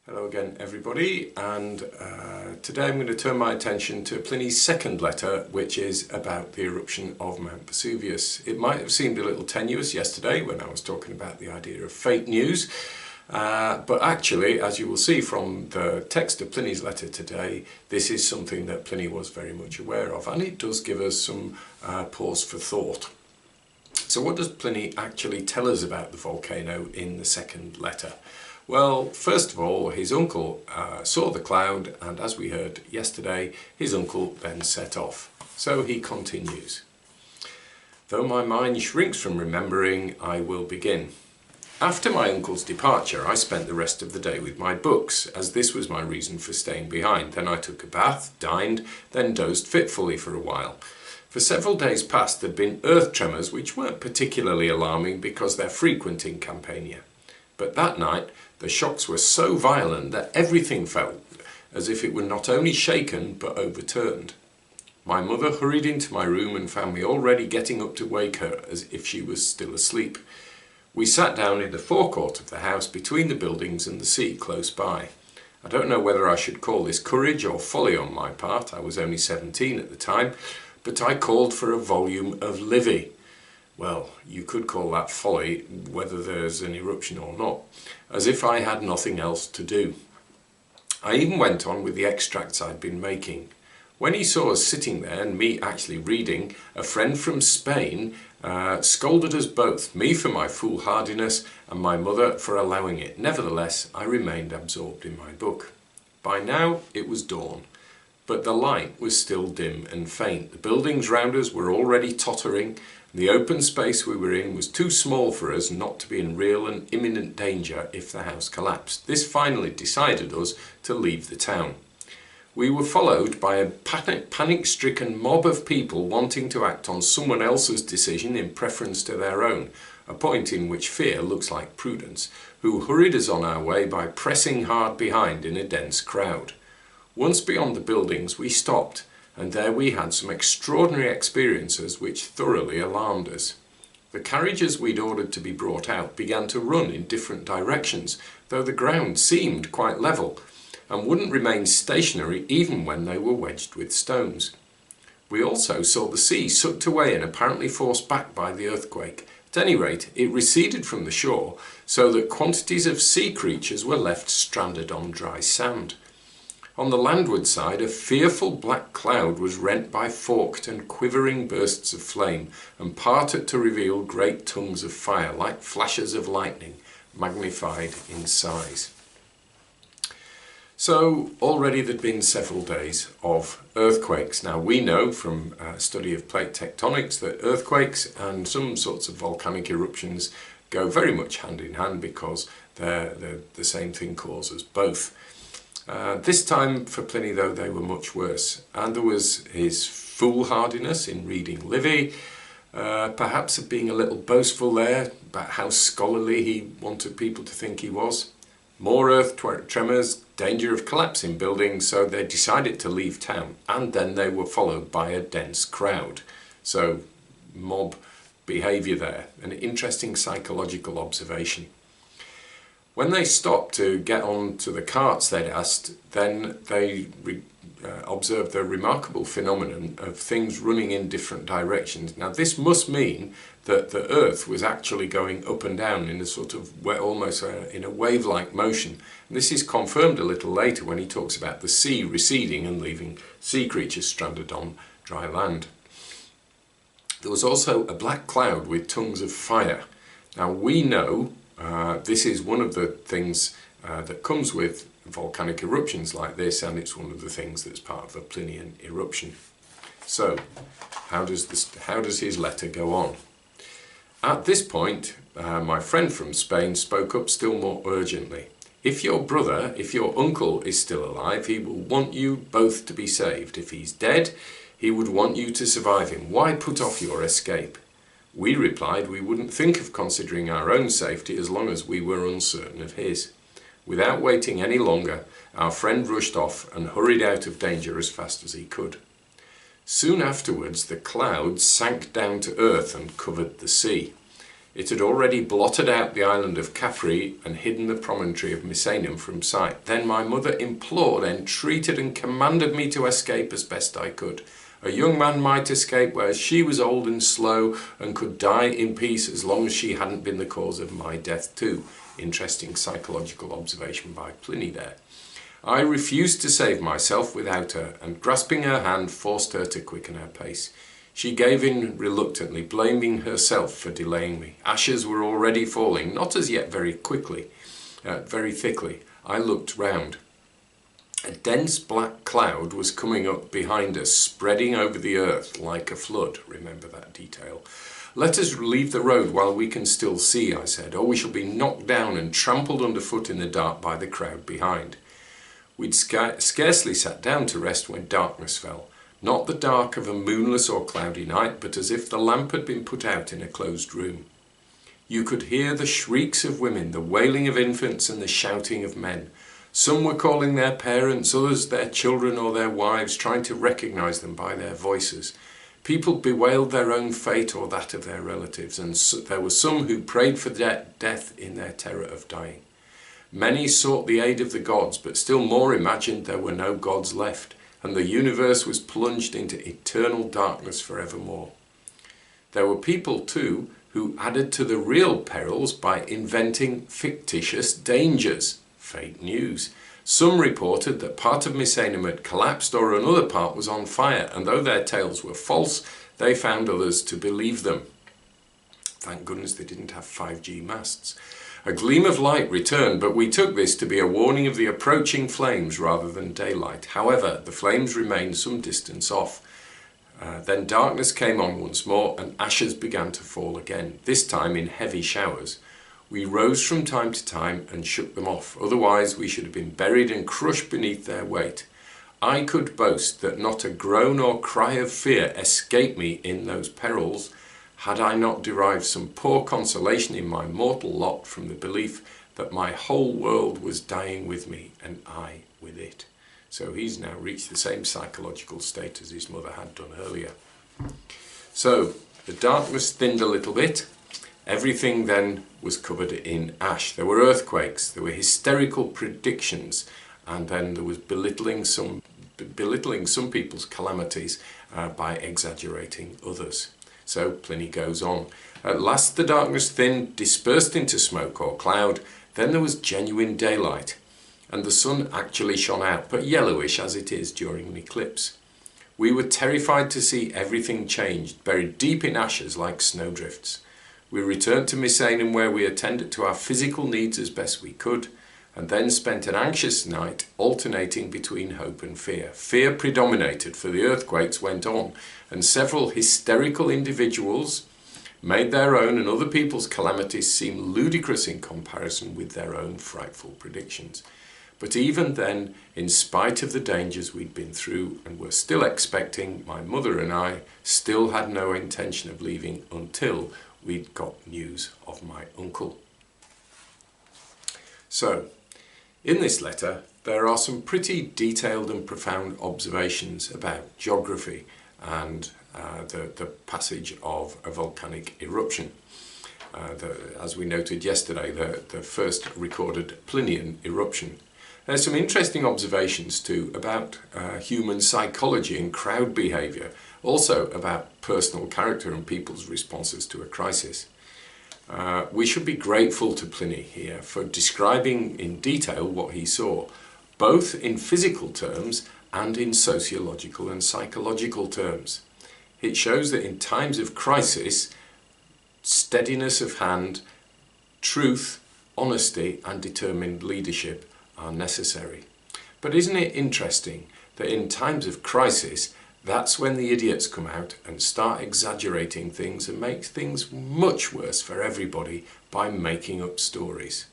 Hello again everybody, and today I'm going to turn my attention to Pliny's second letter, which is about the eruption of Mount Vesuvius. It might have seemed a little tenuous yesterday when I was talking about the idea of fake news, but actually, as you will see from the text of Pliny's letter today, this is something that Pliny was very much aware of, and it does give us some pause for thought. So what does Pliny actually tell us about the volcano in the second letter? Well, first of all, his uncle saw the cloud, and as we heard yesterday, his uncle then set off. So he continues. Though my mind shrinks from remembering, I will begin. After my uncle's departure, I spent the rest of the day with my books, as this was my reason for staying behind. Then I took a bath, dined, then dozed fitfully for a while. For several days past there'd been earth tremors which weren't particularly alarming because they're frequent in Campania. But that night the shocks were so violent that everything felt as if it were not only shaken but overturned. My mother hurried into my room and found me already getting up to wake her as if she was still asleep. We sat down in the forecourt of the house between the buildings and the sea close by. I don't know whether I should call this courage or folly on my part. I was only 17 at the time, but I called for a volume of Livy. Well, you could call that folly, whether there's an eruption or not, as if I had nothing else to do. I even went on with the extracts I'd been making. When he saw us sitting there and me actually reading, a friend from Spain scolded us both, me for my foolhardiness and my mother for allowing it. Nevertheless, I remained absorbed in my book. By now it was dawn, but the light was still dim and faint. The buildings round us were already tottering. The open space we were in was too small for us not to be in real and imminent danger if the house collapsed. This finally decided us to leave the town. We were followed by a panic-stricken mob of people wanting to act on someone else's decision in preference to their own, a point in which fear looks like prudence, who hurried us on our way by pressing hard behind in a dense crowd. Once beyond the buildings we stopped, and there we had some extraordinary experiences which thoroughly alarmed us. The carriages we'd ordered to be brought out began to run in different directions, though the ground seemed quite level, and wouldn't remain stationary even when they were wedged with stones. We also saw the sea sucked away and apparently forced back by the earthquake. At any rate, it receded from the shore, so that quantities of sea creatures were left stranded on dry sand. On the landward side, a fearful black cloud was rent by forked and quivering bursts of flame, and parted to reveal great tongues of fire, like flashes of lightning, magnified in size. So, already there'd been several days of earthquakes. Now, we know from study of plate tectonics that earthquakes and some sorts of volcanic eruptions go very much hand in hand because they're the same thing causes both. This time for Pliny, though, they were much worse, and there was his foolhardiness in reading Livy, perhaps of being a little boastful there about how scholarly he wanted people to think he was. More earth tremors, danger of collapsing buildings, so they decided to leave town, and then they were followed by a dense crowd. So, mob behaviour there, an interesting psychological observation. When they stopped to get on to the carts they'd asked, then they observed the remarkable phenomenon of things running in different directions. Now this must mean that the earth was actually going up and down in a sort of almost in a wave-like motion. And this is confirmed a little later when he talks about the sea receding and leaving sea creatures stranded on dry land. There was also a black cloud with tongues of fire. Now we know this is one of the things that comes with volcanic eruptions like this, and it's one of the things that's part of a Plinian eruption. So, how does his letter go on? At this point, my friend from Spain spoke up still more urgently. If your uncle is still alive, he will want you both to be saved. If he's dead, he would want you to survive him. Why put off your escape? We replied we wouldn't think of considering our own safety as long as we were uncertain of his. Without waiting any longer, our friend rushed off and hurried out of danger as fast as he could. Soon afterwards, the clouds sank down to earth and covered the sea. It had already blotted out the island of Capri and hidden the promontory of Misenum from sight. Then my mother implored, entreated and commanded me to escape as best I could. A young man might escape, whereas she was old and slow and could die in peace as long as she hadn't been the cause of my death too. Interesting psychological observation by Pliny there. I refused to save myself without her, and grasping her hand forced her to quicken her pace. She gave in reluctantly, blaming herself for delaying me. Ashes were already falling, not as yet very thickly. I looked round. A dense black cloud was coming up behind us, spreading over the earth like a flood. Remember that detail. Let us leave the road while we can still see, I said, or we shall be knocked down and trampled underfoot in the dark by the crowd behind. We'd scarcely sat down to rest when darkness fell. Not the dark of a moonless or cloudy night, but as if the lamp had been put out in a closed room. You could hear the shrieks of women, the wailing of infants and the shouting of men. Some were calling their parents, others their children or their wives, trying to recognize them by their voices. People bewailed their own fate or that of their relatives, and there were some who prayed for death in their terror of dying. Many sought the aid of the gods, but still more imagined there were no gods left, and the universe was plunged into eternal darkness forevermore. There were people, too, who added to the real perils by inventing fictitious dangers. Fake news. Some reported that part of Misenum had collapsed or another part was on fire, and though their tales were false, they found others to believe them. Thank goodness they didn't have 5G masts. A gleam of light returned, but we took this to be a warning of the approaching flames rather than daylight. However, the flames remained some distance off. Then darkness came on once more, and ashes began to fall again, this time in heavy showers. We rose from time to time and shook them off, otherwise we should have been buried and crushed beneath their weight. I could boast that not a groan or cry of fear escaped me in those perils, had I not derived some poor consolation in my mortal lot from the belief that my whole world was dying with me and I with it. So he's now reached the same psychological state as his mother had done earlier. So the darkness thinned a little bit. Everything then was covered in ash. There were earthquakes, there were hysterical predictions, and then there was belittling some people's calamities by exaggerating others. So Pliny goes on. At last the darkness thinned, dispersed into smoke or cloud. Then there was genuine daylight, and the sun actually shone out, but yellowish as it is during an eclipse. We were terrified to see everything changed, buried deep in ashes like snowdrifts. We returned to Misenum, where we attended to our physical needs as best we could, and then spent an anxious night alternating between hope and fear. Fear predominated, for the earthquakes went on, and several hysterical individuals made their own and other people's calamities seem ludicrous in comparison with their own frightful predictions. But even then, in spite of the dangers we'd been through and were still expecting, my mother and I still had no intention of leaving until we'd got news of my uncle. So, in this letter, there are some pretty detailed and profound observations about geography and the passage of a volcanic eruption. As we noted yesterday, the first recorded Plinian eruption. There's some interesting observations too about human psychology and crowd behaviour, also about personal character and people's responses to a crisis. We should be grateful to Pliny here for describing in detail what he saw, both in physical terms and in sociological and psychological terms. It shows that in times of crisis, steadiness of hand, truth, honesty and determined leadership are necessary. But isn't it interesting that in times of crisis, that's when the idiots come out and start exaggerating things and make things much worse for everybody by making up stories.